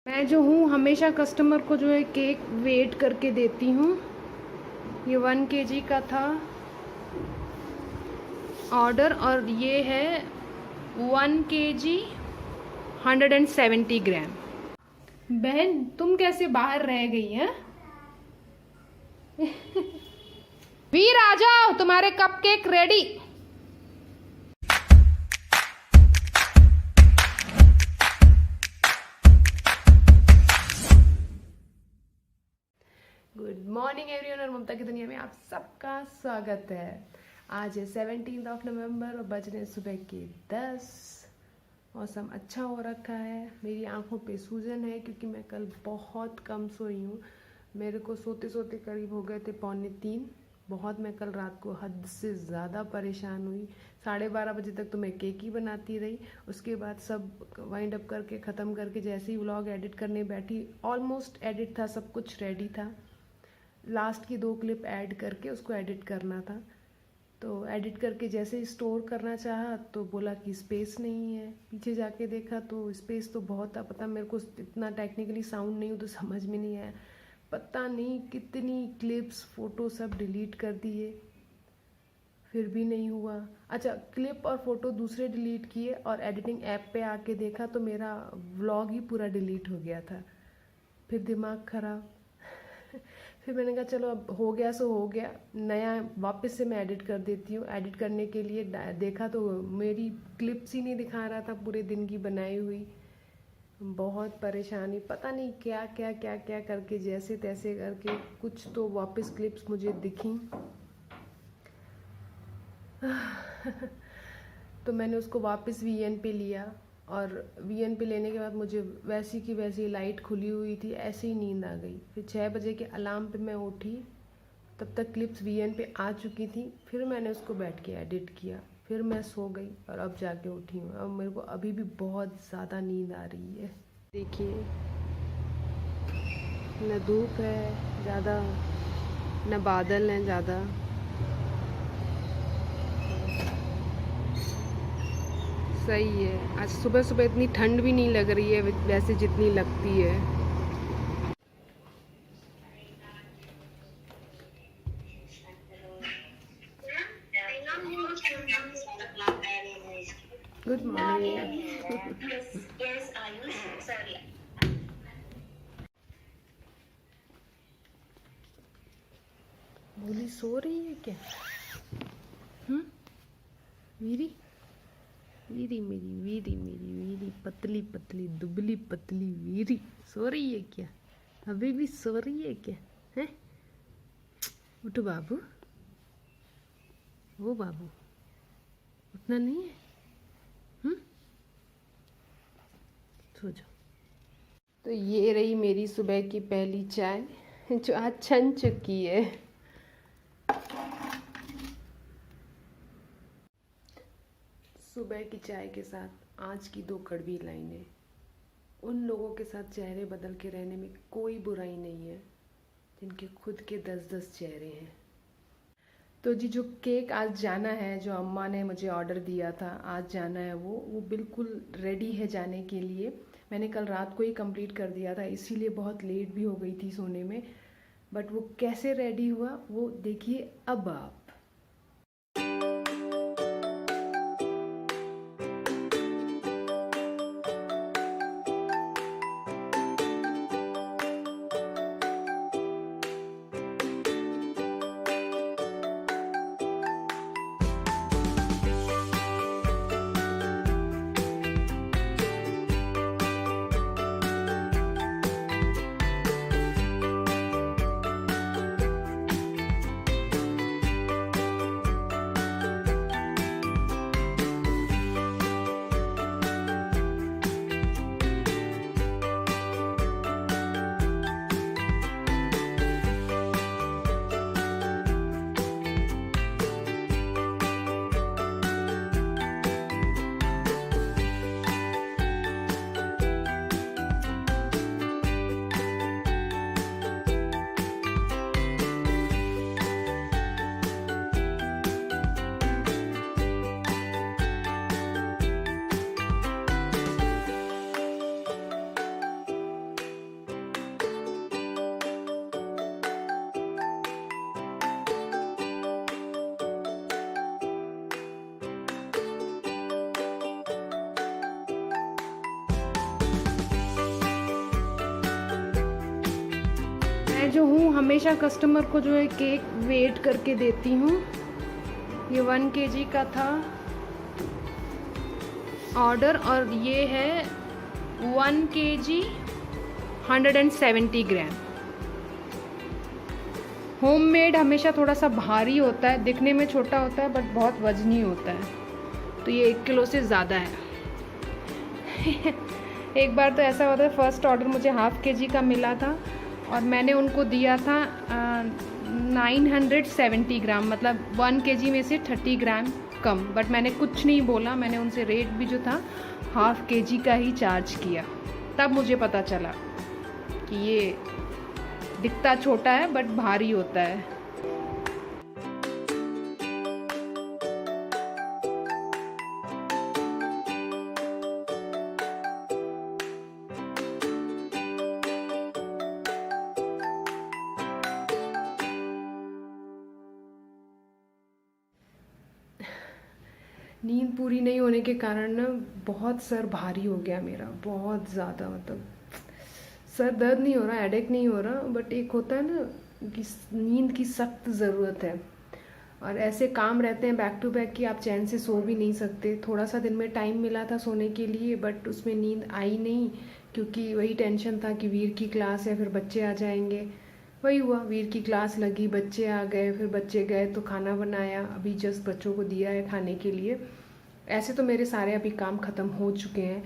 मैं जो हूँ हमेशा कस्टमर को जो है केक वेट करके देती हूँ। ये 1 kg का था ऑर्डर और ये है 1 kg 170 ग्राम। बहन तुम कैसे बाहर रह गई हैं? वीर आ जाओ, तुम्हारे cupcake ready. Good morning everyone और ममता की दुनिया में आप सबका स्वागत है। आज है 17 नवंबर और बज रहे सुबह के 10। मौसम अच्छा हो रखा है। मेरी आंखों पे सूजन है क्योंकि मैं कल बहुत कम सोई हूँ। मेरे को सोते सोते करीब हो गए थे 2:45। बहुत मैं कल रात को हद से ज़्यादा परेशान हुई। 12:30 बजे तक तो मैं केक ही बनाती रही। उसके बाद सब वाइंड अप करके ख़त्म करके जैसे ही व्लॉग एडिट करने बैठी, ऑलमोस्ट एडिट था, सब कुछ रेडी था। लास्ट की 2 क्लिप ऐड करके उसको एडिट करना था। तो एडिट करके जैसे ही स्टोर करना चाहा तो बोला कि स्पेस नहीं है। पीछे जाके देखा तो स्पेस तो बहुत था। पता मेरे को इतना टेक्निकली साउंड नहीं हो तो समझ में नहीं आया। पता नहीं कितनी क्लिप्स फ़ोटो सब डिलीट कर दिए, फिर भी नहीं हुआ। अच्छा, क्लिप और फ़ोटो दूसरे डिलीट किए और एडिटिंग ऐप पे आके देखा तो मेरा व्लॉग ही पूरा डिलीट हो गया था। फिर दिमाग ख़राब। फिर मैंने कहा चलो अब हो गया सो हो गया, नया वापस से मैं एडिट कर देती हूँ। एडिट करने के लिए देखा तो मेरी क्लिप्स ही नहीं दिखा रहा था पूरे दिन की बनाई हुई। बहुत परेशानी, पता नहीं क्या क्या क्या क्या करके जैसे तैसे करके कुछ तो वापस क्लिप्स मुझे दिखी। तो मैंने उसको वापस वीएन पे लिया और वीएन पे लेने के बाद मुझे वैसी की वैसी लाइट खुली हुई थी, ऐसे ही नींद आ गई। फिर 6 बजे के अलार्म पे मैं उठी, तब तक क्लिप्स वीएन पे आ चुकी थी। फिर मैंने उसको बैठ के एडिट किया, फिर मैं सो गई और अब जाके उठी हूँ। अब मेरे को अभी भी बहुत ज़्यादा नींद आ रही है। देखिए, न धूप है ज़्यादा, न बादल हैं ज़्यादा। सही है। आज सुबह सुबह इतनी ठंड भी नहीं लग रही है वैसे जितनी लगती है। Good morning. भोली सो रही है क्या? वीरी वीरी मेरी वीरी मेरी वीरी पतली पतली दुबली पतली वीरी सो रही है क्या? अभी भी सो रही है क्या? हैं? उठो बाबू, वो बाबू उठना नहीं है। सो जाओ। तो ये रही मेरी सुबह की पहली चाय जो आज छन चुकी है। सुबह की चाय के साथ आज की 2 कड़वी लाइनें। उन लोगों के साथ चेहरे बदल के रहने में कोई बुराई नहीं है जिनके खुद के 10-10 चेहरे हैं। तो जी, जो केक आज जाना है, जो अम्मा ने मुझे ऑर्डर दिया था आज जाना है, वो बिल्कुल रेडी है जाने के लिए। मैंने कल रात को ही कंप्लीट कर दिया था, इसीलिए बहुत लेट भी हो गई थी सोने में। बट वो कैसे रेडी हुआ वो देखिए अब आप। मैं जो हूँ हमेशा कस्टमर को जो है केक वेट करके देती हूँ। ये 1 kg का था ऑर्डर और ये है 1 kg 170 ग्राम। होममेड हमेशा थोड़ा सा भारी होता है, दिखने में छोटा होता है बट बहुत वजनी होता है, तो ये 1 किलो से ज़्यादा है। एक बार तो ऐसा होता है, फर्स्ट ऑर्डर मुझे 1/2 kg का मिला था और मैंने उनको दिया था 970 ग्राम, मतलब 1 kg में से 30 ग्राम कम, बट मैंने कुछ नहीं बोला। मैंने उनसे रेट भी जो था 1/2 kg का ही चार्ज किया। तब मुझे पता चला कि ये दिखता छोटा है बट भारी होता है। नींद पूरी नहीं होने के कारण ना बहुत सर भारी हो गया मेरा, बहुत ज़्यादा। मतलब सर दर्द नहीं हो रहा, हेडेक नहीं हो रहा, बट एक होता है ना कि नींद की सख्त ज़रूरत है। और ऐसे काम रहते हैं बैक टू बैक कि आप चैन से सो भी नहीं सकते। थोड़ा सा दिन में टाइम मिला था सोने के लिए बट उसमें नींद आई नहीं, क्योंकि वही टेंशन था कि वीर की क्लास है, फिर बच्चे आ जाएंगे। वही हुआ, वीर की क्लास लगी, बच्चे आ गए, फिर बच्चे गए तो खाना बनाया, अभी जस्ट बच्चों को दिया है खाने के लिए। ऐसे तो मेरे सारे अभी काम ख़त्म हो चुके हैं,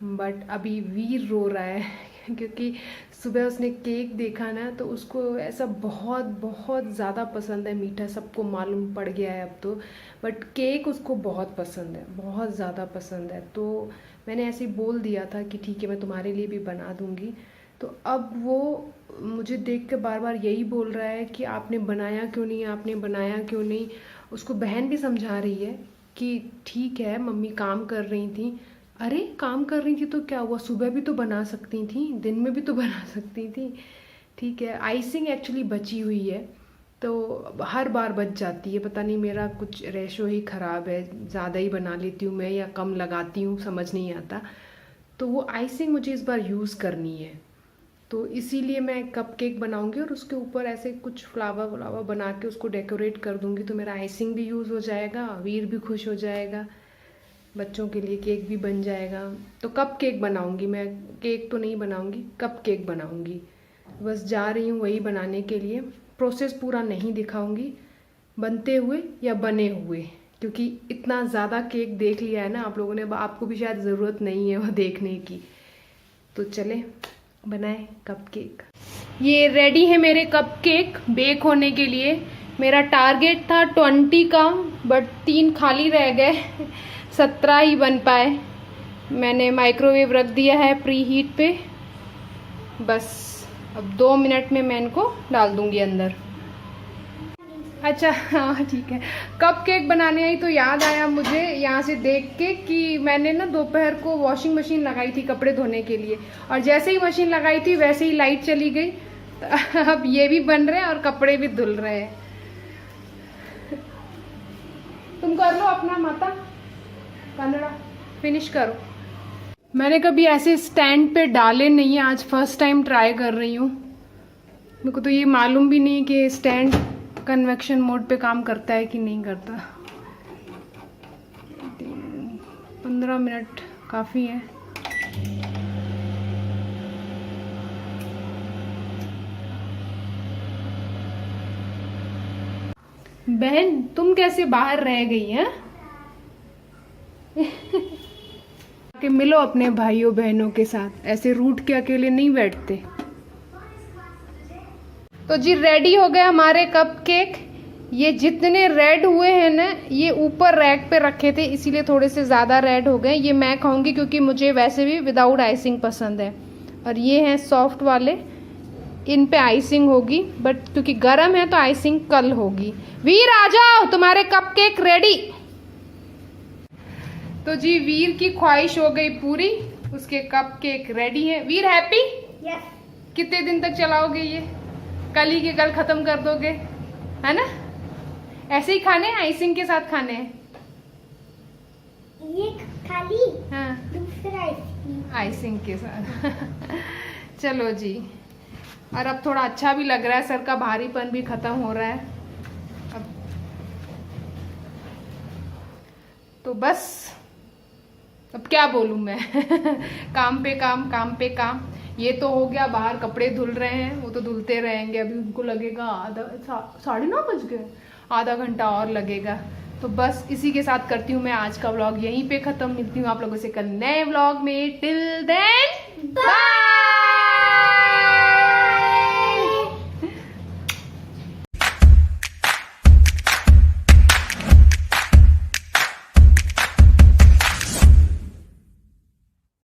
बट अभी वीर रो रहा है क्योंकि सुबह उसने केक देखा ना, तो उसको ऐसा बहुत बहुत ज़्यादा पसंद है। मीठा सबको मालूम पड़ गया है अब तो, बट केक उसको बहुत पसंद है, बहुत ज़्यादा पसंद है। तो मैंने ऐसे ही बोल दिया था कि ठीक है मैं तुम्हारे लिए भी बना दूँगी। तो अब वो मुझे देख के बार बार यही बोल रहा है कि आपने बनाया क्यों नहीं, आपने बनाया क्यों नहीं। उसको बहन भी समझा रही है कि ठीक है मम्मी काम कर रही थी। अरे काम कर रही थी तो क्या हुआ, सुबह भी तो बना सकती थी, दिन में भी तो बना सकती थी। ठीक है, आइसिंग एक्चुअली बची हुई है तो हर बार बच जाती है। पता नहीं मेरा कुछ रेशो ही ख़राब है, ज़्यादा ही बना लेती हूँ मैं या कम लगाती हूँ, समझ नहीं आता। तो वो आइसिंग मुझे इस बार यूज़ करनी है, तो इसीलिए मैं कप केक बनाऊंगी और उसके ऊपर ऐसे कुछ फ्लावर बना के उसको डेकोरेट कर दूंगी। तो मेरा आइसिंग भी यूज़ हो जाएगा, वीर भी खुश हो जाएगा, बच्चों के लिए केक भी बन जाएगा। तो कप केक बनाऊंगी मैं, केक तो नहीं बनाऊंगी, कप केक बनाऊंगी। बस जा रही हूँ वही बनाने के लिए। प्रोसेस पूरा नहीं दिखाऊंगी बनते हुए या बने हुए, क्योंकि इतना ज़्यादा केक देख लिया है ना आप लोगों ने, आपको भी शायद ज़रूरत नहीं है वो देखने की। तो चले बनाए कप केक। ये रेडी है मेरे कप केक बेक होने के लिए। मेरा टारगेट था 20 का, बट 3 खाली रह गए, 17 ही बन पाए। मैंने माइक्रोवेव रख दिया है प्री हीट पे। बस अब 2 मिनट में मैं इनको डाल दूंगी अंदर। अच्छा हाँ ठीक है। कप केक बनाने आई तो याद आया मुझे यहाँ से देख के कि मैंने ना दोपहर को वॉशिंग मशीन लगाई थी कपड़े धोने के लिए, और जैसे ही मशीन लगाई थी वैसे ही लाइट चली गई। तो अब ये भी बन रहे हैं और कपड़े भी धुल रहे हैं। तुम कर लो अपना माता कन्नड़ा, फिनिश करो। मैंने कभी ऐसे स्टैंड पे डाले नहीं है, आज फर्स्ट टाइम ट्राई कर रही हूँ। मेरे को तो ये मालूम भी नहीं कि स्टैंड कन्वेक्शन मोड पे काम करता है कि नहीं करता। 15 मिनट काफ़ी है। बहन तुम कैसे बाहर रह गई हैं? कि मिलो अपने भाइयों बहनों के साथ, ऐसे रूठ के अकेले नहीं बैठते। तो जी रेडी हो गए हमारे कप केक। ये जितने रेड हुए हैं ना, ये ऊपर रैक पे रखे थे इसीलिए थोड़े से ज़्यादा रेड हो गए। ये मैं खाऊंगी क्योंकि मुझे वैसे भी विदाउट आइसिंग पसंद है। और ये हैं सॉफ्ट वाले, इन पे आइसिंग होगी, बट क्योंकि गर्म है तो आइसिंग कल होगी। वीर आ जाओ, तुम्हारे कप केक रेडी। तो जी वीर की ख्वाहिश हो गई पूरी, उसके कप केक रेडी है। वीर हैप्पी? यस। कितने दिन तक चलाओगे ये? कल ही के कल खत्म कर दोगे, है ना? ऐसे ही खाने हैं, आइसिंग के साथ खाने हैं। ये खाली, हाँ दूसरा आइसिंग के साथ। चलो जी और अब थोड़ा अच्छा भी लग रहा है, सर का भारीपन भी खत्म हो रहा है अब। तो बस अब क्या बोलूँ मैं काम पे काम, काम पे काम। ये तो हो गया, बाहर कपड़े धुल रहे हैं, वो तो धुलते रहेंगे, अभी उनको लगेगा आधा 9:30 बज गए, आधा घंटा और लगेगा। तो बस इसी के साथ करती हूँ मैं आज का व्लॉग यहीं पे ख़त्म। मिलती हूँ आप लोगों से कल नए व्लॉग में। Till then bye.